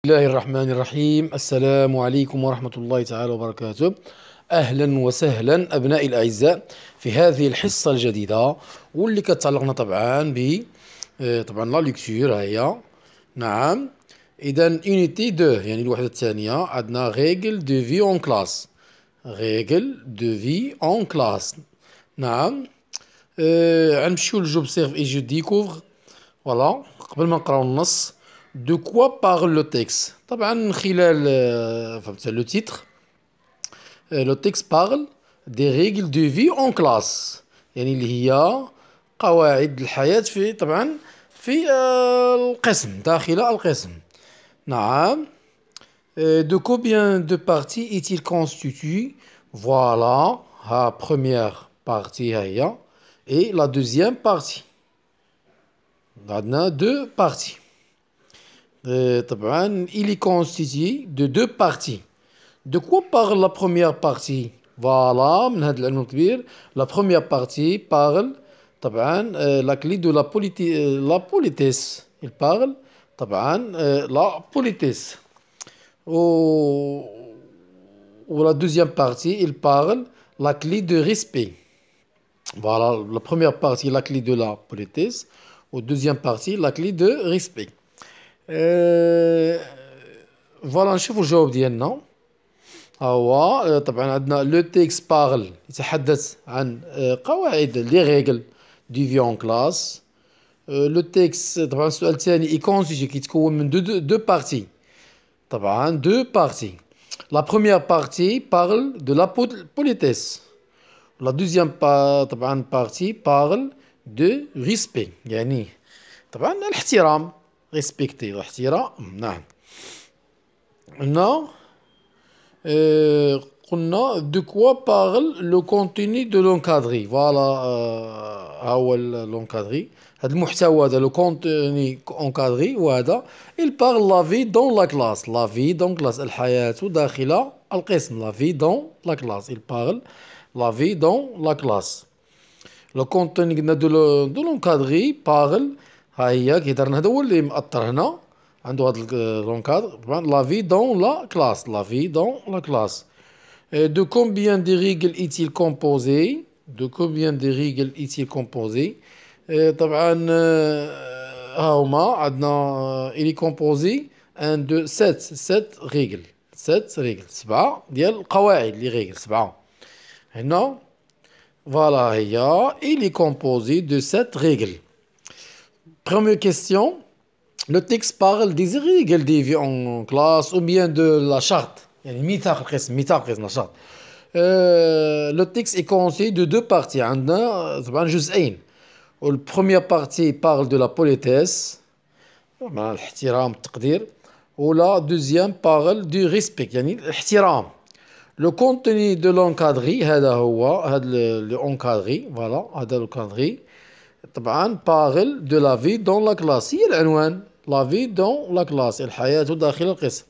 بسم الله الرحمن الرحيم. السلام عليكم ورحمة الله تعالى وبركاته. أهلا وسهلا أبنائي الأعزاء في هذه الحصة الجديدة واللي كتعلقنا طبعا ب طبعا لا ليكتور هي. نعم، إذا unité 2 يعني الوحدة الثانية عندنا ريغل دو في اون كلاس. ريغل دو في اون كلاس. نعم. غنمشيو لجوبسيرف اي جو ديكوفر. فوالا قبل ما نقراو النص. De quoi parle le texte? طبعا من خلال فهمت لو تيتر. لو تيكست parle des règles de vie en classe، يعني اللي هي قواعد الحياة في طبعا في القسم، داخل القسم. نعم. De combien de parties est-il constitué? Voilà, la première partie هي et la deuxième partie. عندنا deux parties. طبعا il est constitué de deux parties. De quoi parle la première partie? Voilà, من هذا العنوان الكبير. La première partie parle طبعا la clé de la la politesse. Il parle طبعا la politesse. Ou la deuxième partie, il parle la clé de respect. Voilà, la première partie, la clé de la politesse. Ou deuxième partie, la clé de respect. فوالا نشوفوا الجواب ديالنا. ها هو طبعا عندنا لو تيكست بارل يتحدث عن قواعد لي ريغل دو في اون كلاس. لو تيكست طبعا السؤال الثاني يكونستيتي كيتكون من دو بارتي. طبعا دو بارتي. لا بروميير بارتي بارل دو لا بوليتيس. لا دوزيام طبعا بارتي بارل دو ريسبي، يعني طبعا الاحترام. ريسبكتي الاحترام. نعم. هنا قلنا دو كوا بارل لو كونتوني دو لونكادري. فوالا ها هو لونكادري، هذا المحتوى هذا لو كونتوني اونكادري، وهذا il parle la vie dans la classe. la vie dans classe، الحياة داخل القسم. la vie dans la classe. il parle la vie dans la classe. لو كونتوني قلنا دو لونكادري بارل، ها هي كيهضرنا، هذا هو اللي مأثر هنا، عنده هذا لونكادر. طبعا لا في دون لا كلاس. لا في دون لا كلاس. دو كومبيان دي ريغل ايتيل كومبوزي. دو كومبيان دي ريغل ايتيل كومبوزي. طبعا ها هما عندنا إلي كومبوزي ان دو سات ريغل. سات ريغل، سبعة ديال القواعد لي ريغل، سبعة هنا. فوالا هي إلي كومبوزي دو سات ريغل. Première question, le texte parle des règles de vie en classe ou bien de la charte. يعني ميثاق القسم، ميثاق القسم، la charte. Le texte est constitué de deux parties. عندنا طبعا جزئين. Première partie parle de la politesse، الاحترام التقدير. ولا deuxième parle du respect، يعني الاحترام. Le contenu de l'encadré هذا هو، هذا l'encadré، voilà هذا l'encadré. طبعا parle de la vie dans la classe، هي العنوان. la vie dans la classe، الحياة داخل القسم.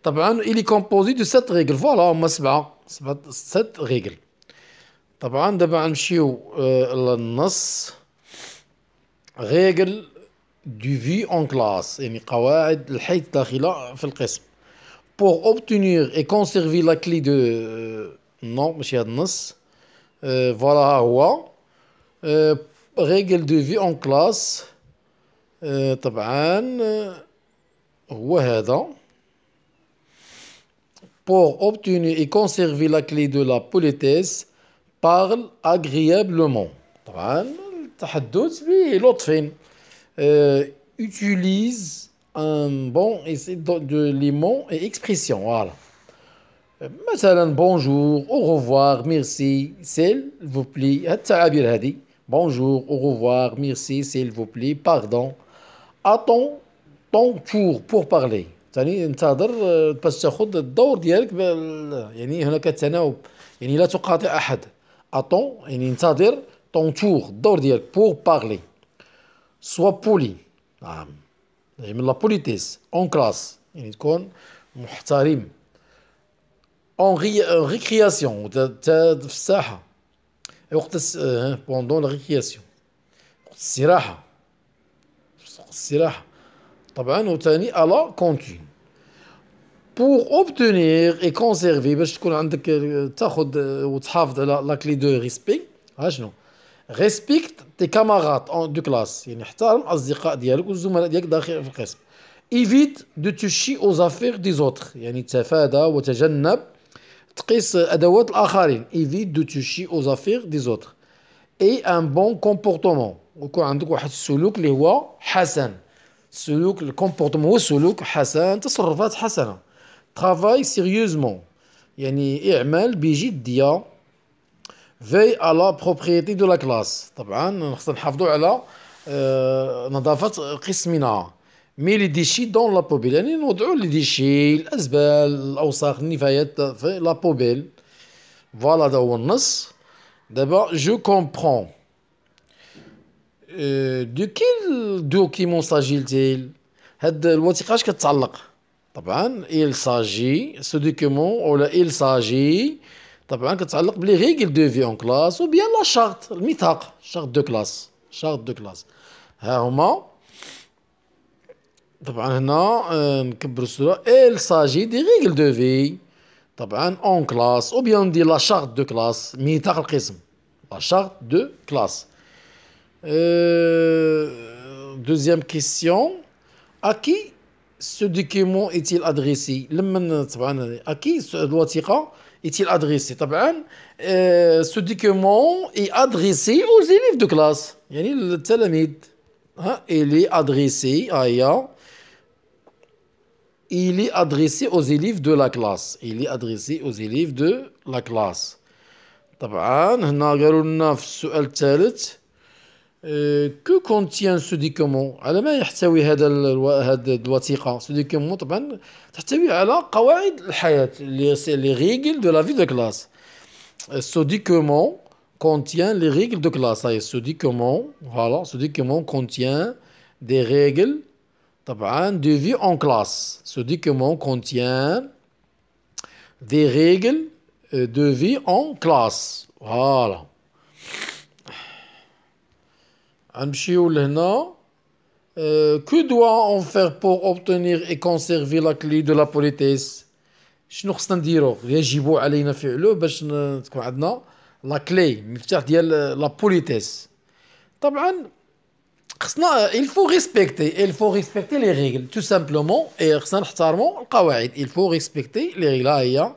طبعا il est composé de 7 règles. فوالا هما سبعة 7 règles. طبعا دابا غنمشيو للنص. règles du vie en classe، يعني قواعد الحياة داخل في القسم. pour obtenir et conserver la clé de non ماشي هاد النص. فوالا ها هو règle de vie en classe. طبعا هو هذا. pour obtenir et conserver la clé de la politesse parle agréablement. طبعا التحدث بلطف. utilise un bon de les mots et expressions. voilà. مثلا bonjour, au revoir, merci, s'il vous plaît. هاد التعابير هذه. bonjour, au revoir, merci, s'il vous plaît, pardon. attends ton tour pour parler. يعني انتظر باش تاخذ الدور ديالك يعني هناك تناوب، يعني لا تقاطع احد. attends يعني انتظر، ton tour الدور ديالك، pour parler. sois poli. نعم، من لا بوليتيس. en classe يعني تكون محترم. en récréation في الساحة، وقت pendant la récréation، وقت الاستراحة. طبعا وثاني ألا كونتي. pour obtenir et conserver باش تكون عندك تاخذ وتحافظ على لا كلي دو ريسبي ها شنو respecte tes camarades de classe يعني احترم الاصدقاء ديالك والزملاء ديالك داخل في القسم évite de toucher aux affaires des autres يعني تفادى وتجنب تقيس ادوات الاخرين évite de toucher aux affaires des autres et un bon comportement ويكون عندك واحد السلوك اللي هو حسن السلوك الكومبورتمون هو السلوك حسن تصرفات حسنه travaille sérieusement يعني اعمل بجديه veille à la propriété de la classe طبعا خصنا نحافظوا على نظافه قسمنا مي لي ديشي دون لا بوبيل يعني نوضعوا لي ديشي الازبال الاوساخ النفايات في لا بوبيل فوالا هذا هو النص دابا جو كومبرون دو كيل دوكيمون ساجيل هاد الوثيقه اش كتعلق طبعا il s'agit ce document ولا il s'agit طبعا كتعلق بلي ريغل دو في اون كلاس و بيان لا شارت الميثاق شارت دو كلاس شارت دو كلاس ها هما طبعا هنا نكبروا الصوره il s'agit دي ريغل دو في طبعا اون كلاس او بيان ندير لا شارت دو كلاس ميثاق القسم لا شارت دو كلاس deuxième question à qui ce document est-il adressé لمن طبعا à qui الوثيقه est-il adressé طبعا ce document est adressé aux élèves de classe يعني التلاميذ ها il est adressé هيا il est adressé aux élèves de la classe il est adressé aux élèves de la classe طبعا هنا قالوا لنا في السؤال الثالث كو كونتيان سو ديكومون على ما يحتوي هذا الوثيقه سو ديكومون طبعا تحتوي على قواعد الحياه لي ريغل دو لا في دو كلاس سو ديكومون contient les règles de classe ce document voilà ce document contient des règles طبعا de vie en classe ce document contient des règles de vie en classe voilà نمشيو لهنا que doit-on faire pour obtenir et conserver la clé de la politesse شنو خصنا نديرو يجب علينا فعله باش تكون عندنا لا كلي المفتاح ديال لا بوليتيس طبعا خصنا il faut respecter les règles tout simplement et خصنا نحترموا القواعد il faut respecter les règles هي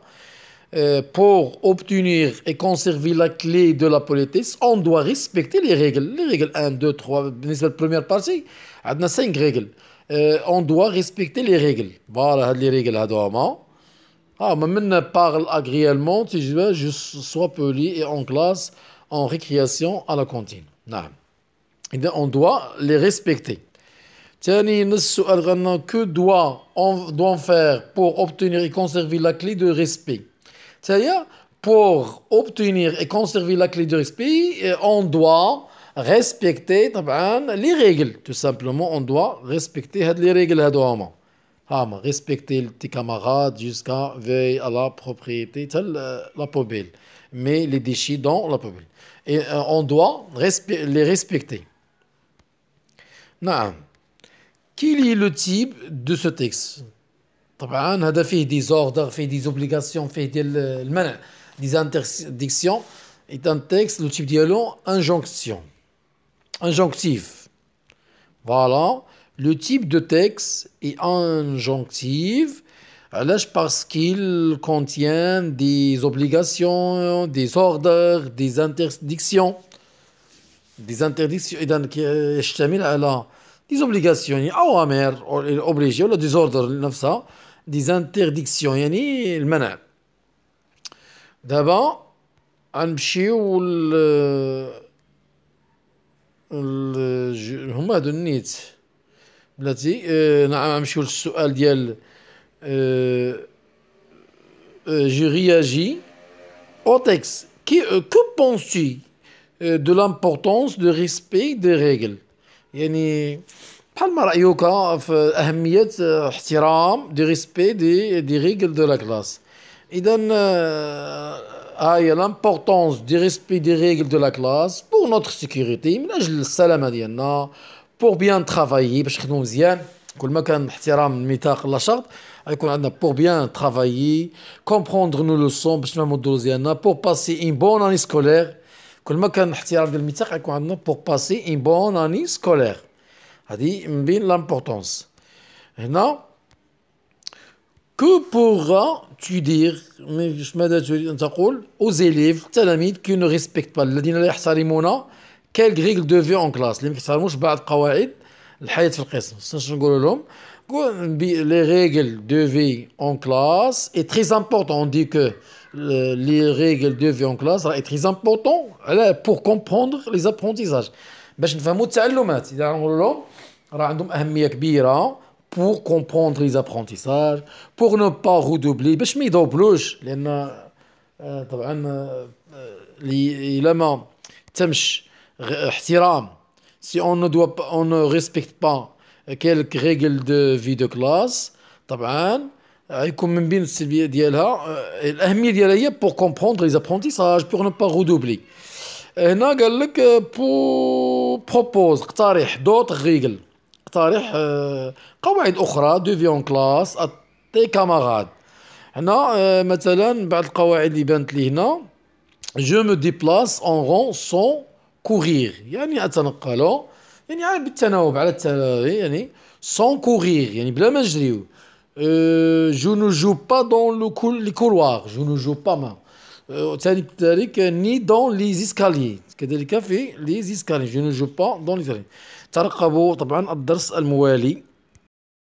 pour obtenir et conserver la clé de la politesse, on doit respecter les règles. Les règles 1, 2, 3, بالنسبة للبريمير بارتي عندنا 5 règles. On doit respecter les règles. Voilà, هاد les règles هادو هما. من parle agréablement, je sois poli et en classe, en récréation, à la cantine. نعم. إذا on doit les respecter. ثاني نص السؤال غنى que doit faire pour obtenir et conserver la clé de respect. C'est-à-dire, pour obtenir et conserver la clé de respect, on doit respecter les règles. Tout simplement, on doit respecter les règles. Respecter tes camarades jusqu'à veiller à la propriété de la poubelle. Mais les déchets dans la poubelle. Et on doit les respecter. Non. Quel est le type de ce texte? طبعا هذا فيه دي زوردر فيه دي زوبليغاسيون فيه ديال المنع دي زانترديكسيون اي ان تيكست لو تيب ديالو انجونكتيف فوالا لو تيب دو تيكست اي انجونكتيف علاش باسكيل كونتيان دي زوبليغاسيون دي زوردر دي زانترديكسيون اذا يشتمل على دي زوبليغاسيون يعني اوامر اوبليجي ولا دي زوردر نفسها دي زانترديكسيون يعني المنع دابا غنمشيو هما هادو النيت بلاتي نعم غنمشيو للسؤال ديال جو رياجي au texte que penses-tu de l'importance de respect des règles يعني بحال ما رأيك في أهمية احترام دي ريسبي دي ريغل دو لا كلاس إذا هي لامبورطونس دي ريسبي دي ريغل دو لا كلاس بور نوتر سيكوريتي من أجل السلامة ديالنا بور بيان ترافايي باش نخدمو مزيان كل ما كان احترام الميثاق النشاط غيكون عندنا بور بيان ترافايي كومبروندر نو لوسون باش نفهمو الدروس ديالنا بور باسي ان بون اني سكولير. كل ما كان احترام ديال الميثاق غيكون عندنا بور باسي ان بون اني سكولير. هذه من بين لامبورطونس. هنا que pourras-tu dire ماذا تريد أن تقول aux élèves التلاميذ qui ne respectent pas الذين لا يحترمون quelques règles de vie en classe اللي ما كيحترموش بعض قواعد الحياة في القسم. شنو نقول لهم؟ les règles de vie en classe est très important. On dit que les règles de vie en classe est très important pour comprendre les apprentissages باش نفهموا التعلمات. إذا نقول لهم راه عندهم أهمية كبيرة pour comprendre les apprentissages, pour ne pas redoubler باش ما يدوبلوش لأن طبعا إلا ما تمش احترام si on ne respecte pas quelques règles de vie de classe طبعا يكون من بين السلبيات ديالها الأهمية ديالها هي pour comprendre les apprentissages pour ne pas redoubler. هنا قال لك propose اقترح d'autres règles اقترح قواعد أخرى دو في اون كلاس تي كاماراد. هنا مثلا بعض القواعد اللي بانت لي هنا جو مو ديبلاس اون رون سون كورير يعني أتنقل يعني بالتناوب على يعني سون كورير يعني بلا ما نجريو. جو نو جو با دون لي كولوار جو نو جو با ما كذلك ني دون لي زيسكاليي كذلك في لي زيسكاليي جو نو جو با دون لي. ترقبوا طبعا الدرس الموالي.